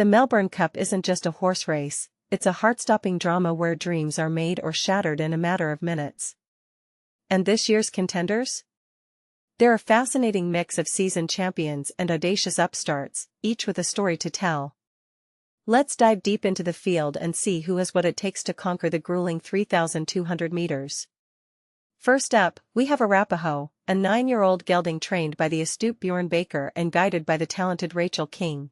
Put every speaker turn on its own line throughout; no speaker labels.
The Melbourne Cup isn't just a horse race, it's a heart-stopping drama where dreams are made or shattered in a matter of minutes. And this year's contenders? They're a fascinating mix of seasoned champions and audacious upstarts, each with a story to tell. Let's dive deep into the field and see who has what it takes to conquer the grueling 3,200 meters. First up, we have Arapaho, a 9-year-old gelding trained by the astute Bjorn Baker and guided by the talented Rachel King.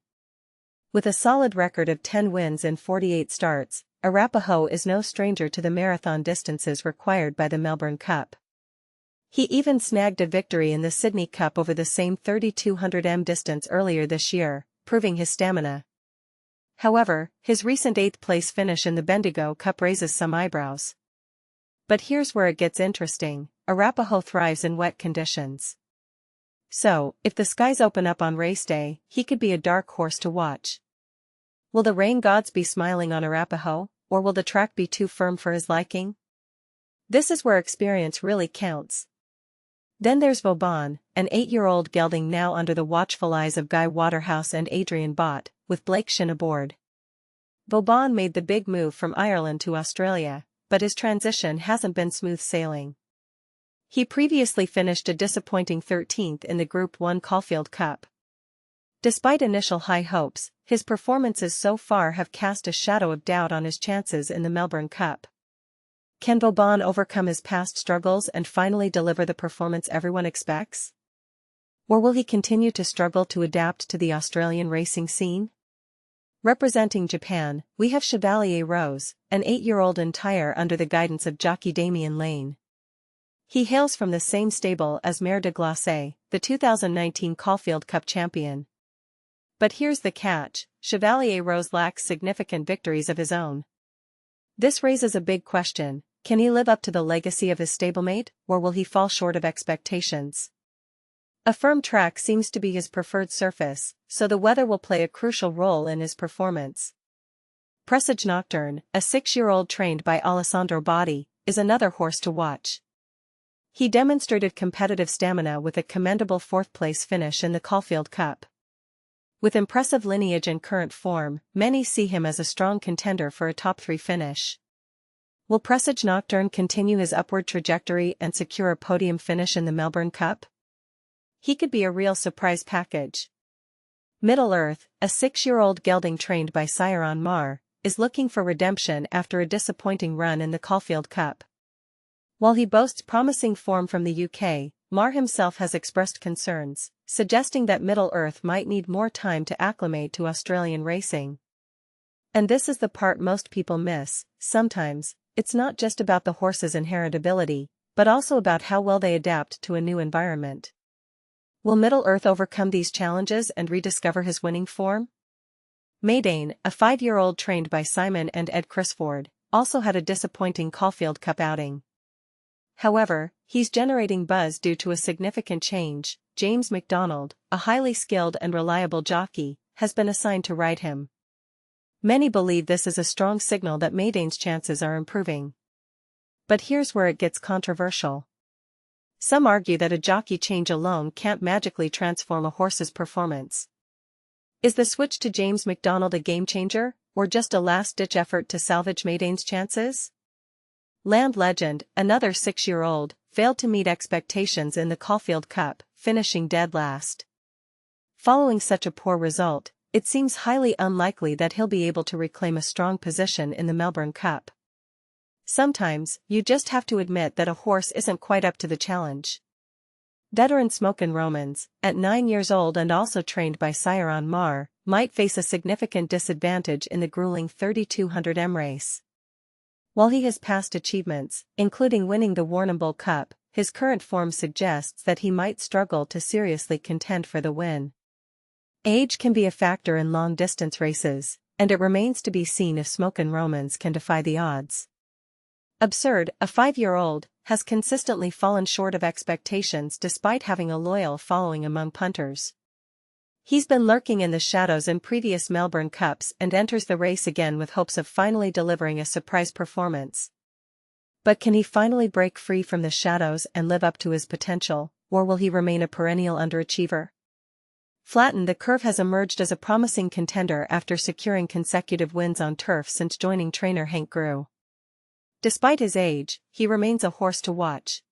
With a solid record of 10 wins in 48 starts, Arapaho is no stranger to the marathon distances required by the Melbourne Cup. He even snagged a victory in the Sydney Cup over the same 3,200 distance earlier this year, proving his stamina. However, his recent 8th-place finish in the Bendigo Cup raises some eyebrows. But here's where it gets interesting: Arapaho thrives in wet conditions. So, if the skies open up on race day, he could be a dark horse to watch. Will the rain gods be smiling on Arapaho, or will the track be too firm for his liking? This is where experience really counts. Then there's Vauban, an 8-year-old gelding now under the watchful eyes of Guy Waterhouse and Adrian Bott, with Blake Shin aboard. Vauban made the big move from Ireland to Australia, but his transition hasn't been smooth sailing. He previously finished a disappointing 13th in the Group 1 Caulfield Cup. Despite initial high hopes, his performances so far have cast a shadow of doubt on his chances in the Melbourne Cup. Can Vauban overcome his past struggles and finally deliver the performance everyone expects? Or will he continue to struggle to adapt to the Australian racing scene? Representing Japan, we have Chevalier Rose, an 8-year-old entire under the guidance of jockey Damien Lane. He hails from the same stable as Mare de Glace, the 2019 Caulfield Cup champion. But here's the catch: Chevalier Rose lacks significant victories of his own. This raises a big question: can he live up to the legacy of his stablemate, or will he fall short of expectations? A firm track seems to be his preferred surface, so the weather will play a crucial role in his performance. Presage Nocturne, a 6-year-old trained by Alessandro Botti, is another horse to watch. He demonstrated competitive stamina with a commendable 4th-place finish in the Caulfield Cup. With impressive lineage and current form, many see him as a strong contender for a top-3 finish. Will Presage Nocturne continue his upward trajectory and secure a podium finish in the Melbourne Cup? He could be a real surprise package. Middle-earth, a 6-year-old gelding trained by Sire Mar, is looking for redemption after a disappointing run in the Caulfield Cup. While he boasts promising form from the UK, Mar himself has expressed concerns, suggesting that Middle-earth might need more time to acclimate to Australian racing. And this is the part most people miss: sometimes, it's not just about the horse's inherent ability, but also about how well they adapt to a new environment. Will Middle-earth overcome these challenges and rediscover his winning form? Maydane, a 5-year-old trained by Simon and Ed Crisford, also had a disappointing Caulfield Cup outing. However, he's generating buzz due to a significant change. James McDonald, a highly skilled and reliable jockey, has been assigned to ride him. Many believe this is a strong signal that Maydane's chances are improving. But here's where it gets controversial. Some argue that a jockey change alone can't magically transform a horse's performance. Is the switch to James McDonald a game-changer, or just a last-ditch effort to salvage Maydane's chances? Land Legend, another 6-year-old, failed to meet expectations in the Caulfield Cup, finishing dead last. Following such a poor result, it seems highly unlikely that he'll be able to reclaim a strong position in the Melbourne Cup. Sometimes, you just have to admit that a horse isn't quite up to the challenge. Veteran Smokin' Romans, at 9 years old and also trained by Sire Mar, might face a significant disadvantage in the grueling 3,200 race. While he has past achievements, including winning the Warrnambool Cup, his current form suggests that he might struggle to seriously contend for the win. Age can be a factor in long-distance races, and it remains to be seen if Smokin' Romans can defy the odds. Absurd, a 5-year-old, has consistently fallen short of expectations despite having a loyal following among punters. He's been lurking in the shadows in previous Melbourne Cups and enters the race again with hopes of finally delivering a surprise performance. But can he finally break free from the shadows and live up to his potential, or will he remain a perennial underachiever? Flatten the Curve has emerged as a promising contender after securing consecutive wins on turf since joining trainer Hank Grew. Despite his age, he remains a horse to watch.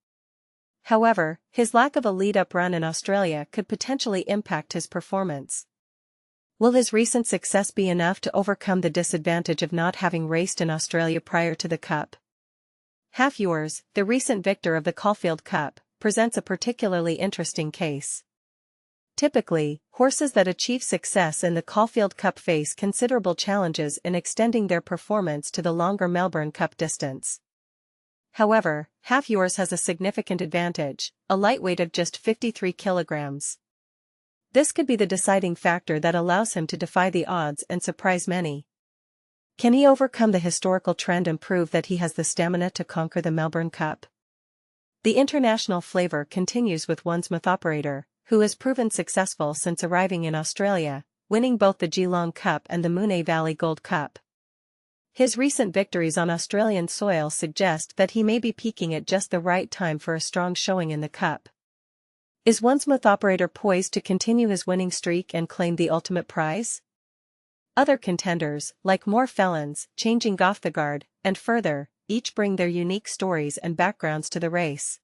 However, his lack of a lead-up run in Australia could potentially impact his performance. Will his recent success be enough to overcome the disadvantage of not having raced in Australia prior to the Cup? Half Yours, the recent victor of the Caulfield Cup, presents a particularly interesting case. Typically, horses that achieve success in the Caulfield Cup face considerable challenges in extending their performance to the longer Melbourne Cup distance. However, Half Yours has a significant advantage, a lightweight of just 53 kilograms. This could be the deciding factor that allows him to defy the odds and surprise many. Can he overcome the historical trend and prove that he has the stamina to conquer the Melbourne Cup? The international flavor continues with Wonsmouth operator, who has proven successful since arriving in Australia, winning both the Geelong Cup and the Moonee Valley Gold Cup. His recent victories on Australian soil suggest that he may be peaking at just the right time for a strong showing in the Cup. Is Wonsmouth operator poised to continue his winning streak and claim the ultimate prize? Other contenders, like More Felons, Changing Gothgard, and Further, each bring their unique stories and backgrounds to the race.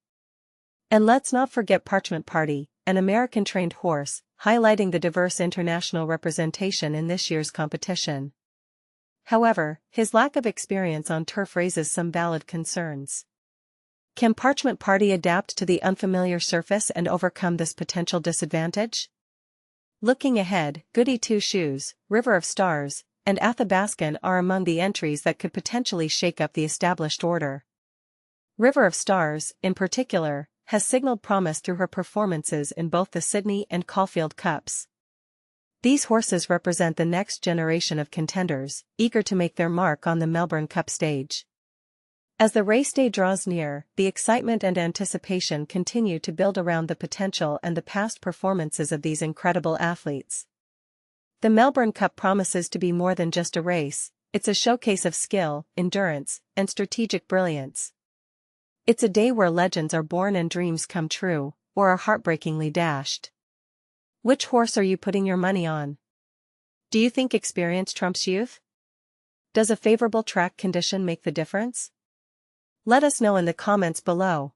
And let's not forget Parchment Party, an American-trained horse, highlighting the diverse international representation in this year's competition. However, his lack of experience on turf raises some valid concerns. Can Parchment Party adapt to the unfamiliar surface and overcome this potential disadvantage? Looking ahead, Goody Two Shoes, River of Stars, and Athabascan are among the entries that could potentially shake up the established order. River of Stars, in particular, has signaled promise through her performances in both the Sydney and Caulfield Cups. These horses represent the next generation of contenders, eager to make their mark on the Melbourne Cup stage. As the race day draws near, the excitement and anticipation continue to build around the potential and the past performances of these incredible athletes. The Melbourne Cup promises to be more than just a race, it's a showcase of skill, endurance, and strategic brilliance. It's a day where legends are born and dreams come true, or are heartbreakingly dashed. Which horse are you putting your money on? Do you think experience trumps youth? Does a favorable track condition make the difference? Let us know in the comments below.